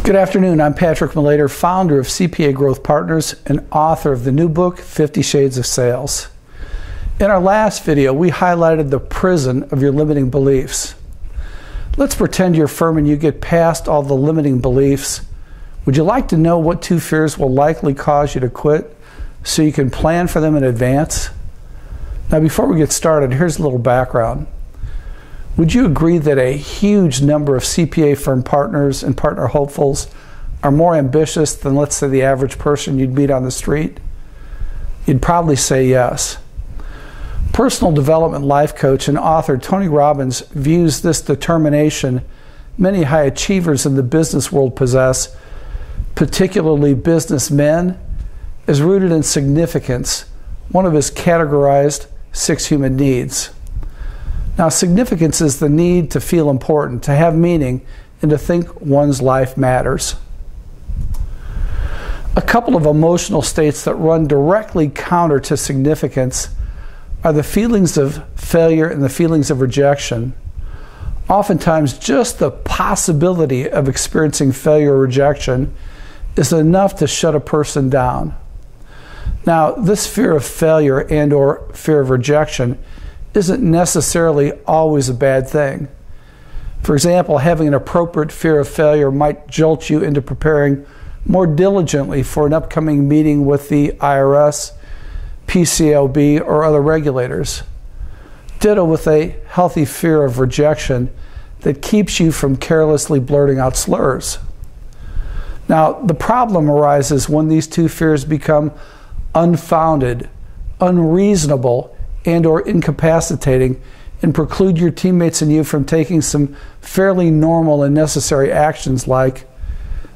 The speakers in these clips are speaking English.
Good afternoon. I'm Patrick Malater, founder of CPA Growth Partners and author of the new book, 50 Shades of Sales. In our last video, we highlighted the prison of your limiting beliefs. Let's pretend you're firm and you get past all the limiting beliefs. Would you like to know what two fears will likely cause you to quit so you can plan for them in advance? Now, before we get started, here's a little background. Would you agree that a huge number of CPA firm partners and partner hopefuls are more ambitious than, let's say, the average person you'd meet on the street? You'd probably say yes. Personal development life coach and author Tony Robbins views this determination many high achievers in the business world possess, particularly businessmen, as rooted in significance, one of his categorized 6 human needs. Now, significance is the need to feel important, to have meaning, and to think one's life matters. A couple of emotional states that run directly counter to significance are the feelings of failure and the feelings of rejection. Oftentimes, just the possibility of experiencing failure or rejection is enough to shut a person down. Now, this fear of failure and or fear of rejection isn't necessarily always a bad thing. For example, having an appropriate fear of failure might jolt you into preparing more diligently for an upcoming meeting with the IRS, PCAOB, or other regulators. Ditto with a healthy fear of rejection that keeps you from carelessly blurting out slurs. Now, the problem arises when these two fears become unfounded, unreasonable, and or incapacitating and preclude your teammates and you from taking some fairly normal and necessary actions like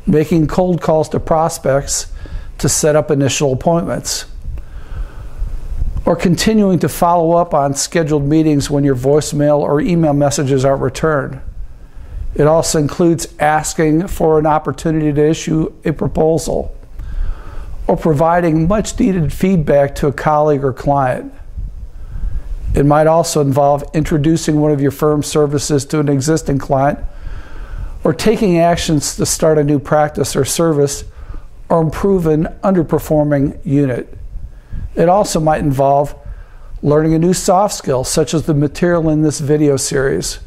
making cold calls to prospects to set up initial appointments, or continuing to follow up on scheduled meetings when your voicemail or email messages aren't returned. It also includes asking for an opportunity to issue a proposal or providing much needed feedback to a colleague or client. It might also involve introducing one of your firm's services to an existing client, or taking actions to start a new practice or service, or improve an underperforming unit. It also might involve learning a new soft skill, such as the material in this video series,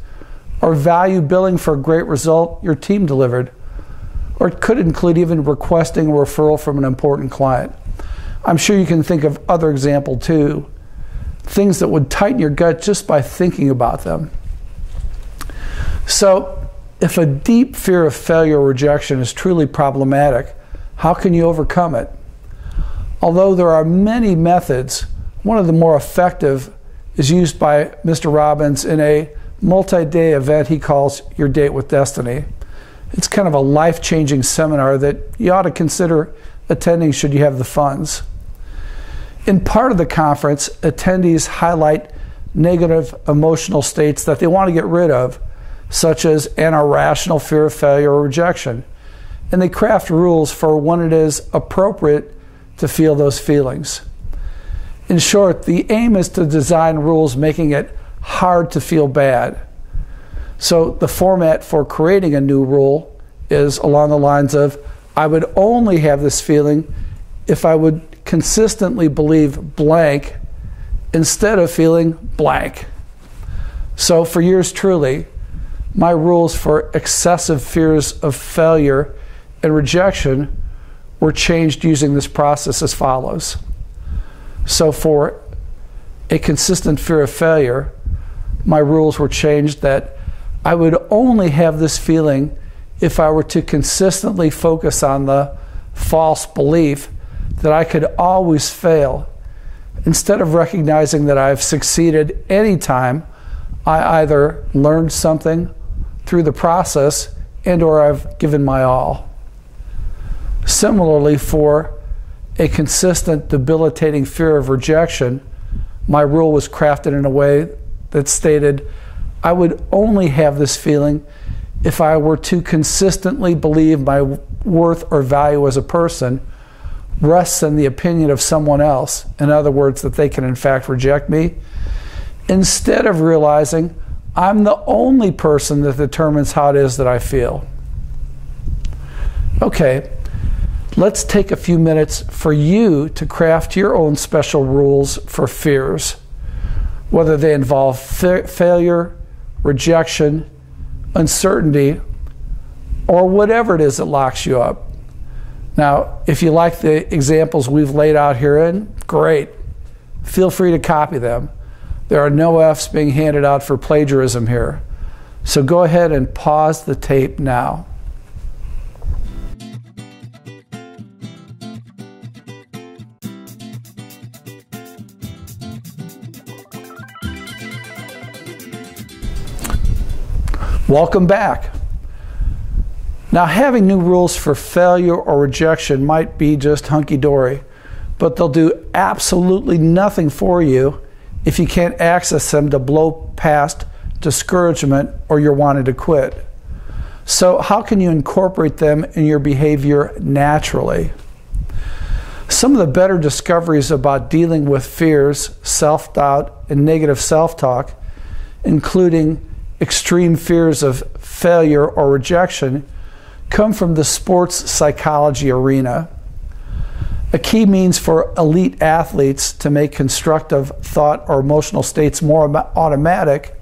or value billing for a great result your team delivered, or it could include even requesting a referral from an important client. I'm sure you can think of other examples too. Things that would tighten your gut just by thinking about them. So, if a deep fear of failure or rejection is truly problematic, how can you overcome it? Although there are many methods, one of the more effective is used by Mr. Robbins in a multi-day event he calls Your Date with Destiny. It's kind of a life-changing seminar that you ought to consider attending should you have the funds. In part of the conference, attendees highlight negative emotional states that they want to get rid of, such as an irrational fear of failure or rejection, and they craft rules for when it is appropriate to feel those feelings. In short, the aim is to design rules making it hard to feel bad. So the format for creating a new rule is along the lines of, I would only have this feeling if I would consistently believe blank instead of feeling blank. So for yours truly, my rules for excessive fears of failure and rejection were changed using this process as follows. So for a consistent fear of failure, my rules were changed that I would only have this feeling if I were to consistently focus on the false belief that I could always fail, instead of recognizing that I've succeeded anytime I either learned something through the process and or I've given my all. Similarly, for a consistent debilitating fear of rejection, my rule was crafted in a way that stated I would only have this feeling if I were to consistently believe my worth or value as a person rests in the opinion of someone else, in other words, that they can in fact reject me, instead of realizing I'm the only person that determines how it is that I feel. Okay, let's take a few minutes for you to craft your own special rules for fears, whether they involve failure, rejection, uncertainty, or whatever it is that locks you up. Now, if you like the examples we've laid out herein, great. Feel free to copy them. There are no F's being handed out for plagiarism here. So go ahead and pause the tape now. Welcome back. Now, having new rules for failure or rejection might be just hunky-dory, but they'll do absolutely nothing for you if you can't access them to blow past discouragement or you're wanting to quit. So how can you incorporate them in your behavior naturally? Some of the better discoveries about dealing with fears, self-doubt, and negative self-talk, including extreme fears of failure or rejection, come from the sports psychology arena. A key means for elite athletes to make constructive thought or emotional states more automatic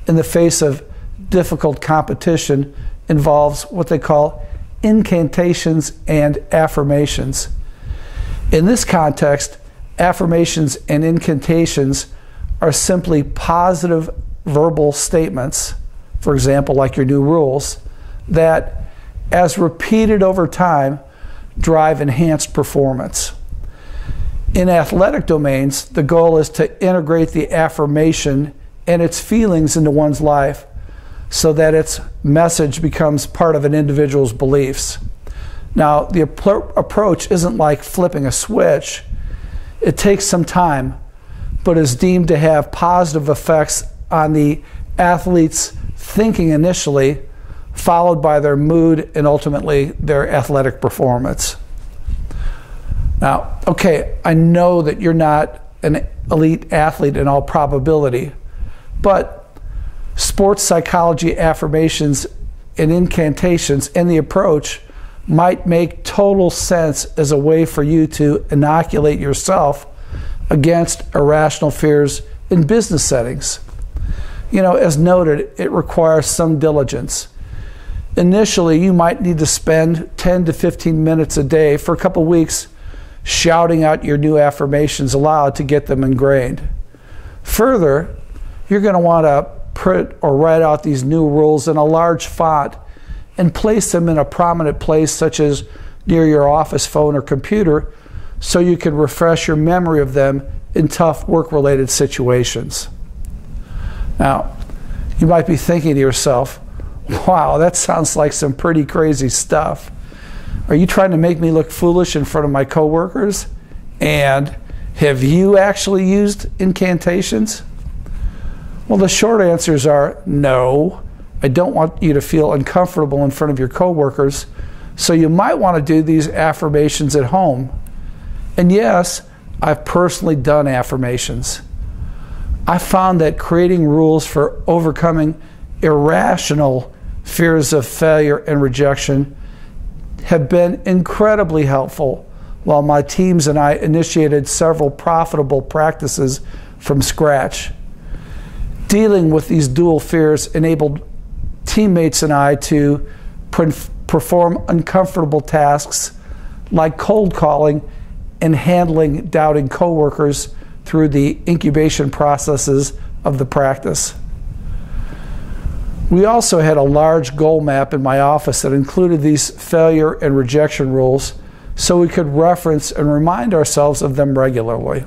in the face of difficult competition involves what they call incantations and affirmations. In this context, affirmations and incantations are simply positive verbal statements, for example, like your new rules, that, as repeated over time, drive enhanced performance. In athletic domains, the goal is to integrate the affirmation and its feelings into one's life so that its message becomes part of an individual's beliefs. Now, the approach isn't like flipping a switch. It takes some time, but is deemed to have positive effects on the athlete's thinking initially, followed by their mood and ultimately their athletic performance. Now, okay, I know that you're not an elite athlete in all probability, but sports psychology affirmations and incantations and the approach might make total sense as a way for you to inoculate yourself against irrational fears in business settings. You know, as noted, it requires some diligence. Initially, you might need to spend 10 to 15 minutes a day for a couple weeks shouting out your new affirmations aloud to get them ingrained. Further, you're going to want to print or write out these new rules in a large font and place them in a prominent place, such as near your office phone or computer, so you can refresh your memory of them in tough work-related situations. Now, you might be thinking to yourself, wow, that sounds like some pretty crazy stuff. Are you trying to make me look foolish in front of my coworkers? And have you actually used incantations? Well, the short answers are no. I don't want you to feel uncomfortable in front of your coworkers, so you might want to do these affirmations at home. And yes, I've personally done affirmations. I found that creating rules for overcoming irrational fears of failure and rejection have been incredibly helpful, while my teams and I initiated several profitable practices from scratch. Dealing with these dual fears enabled teammates and I to perform uncomfortable tasks like cold calling and handling doubting coworkers through the incubation processes of the practice. We also had a large goal map in my office that included these failure and rejection rules, so we could reference and remind ourselves of them regularly.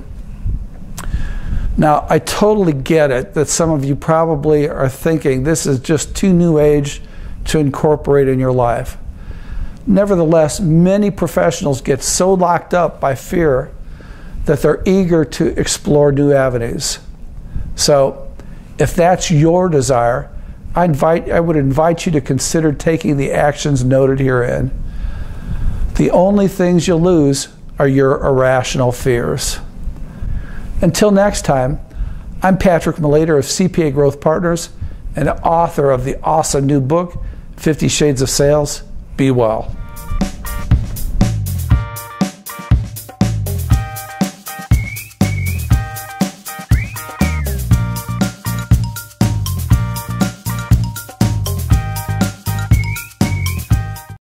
Now, I totally get it that some of you probably are thinking this is just too new age to incorporate in your life. Nevertheless, many professionals get so locked up by fear that they're eager to explore new avenues. So, if that's your desire, I would invite you to consider taking the actions noted herein. The only things you'll lose are your irrational fears. Until next time, I'm Patrick Malater of CPA Growth Partners and author of the awesome new book, 50 Shades of Sales. Be well.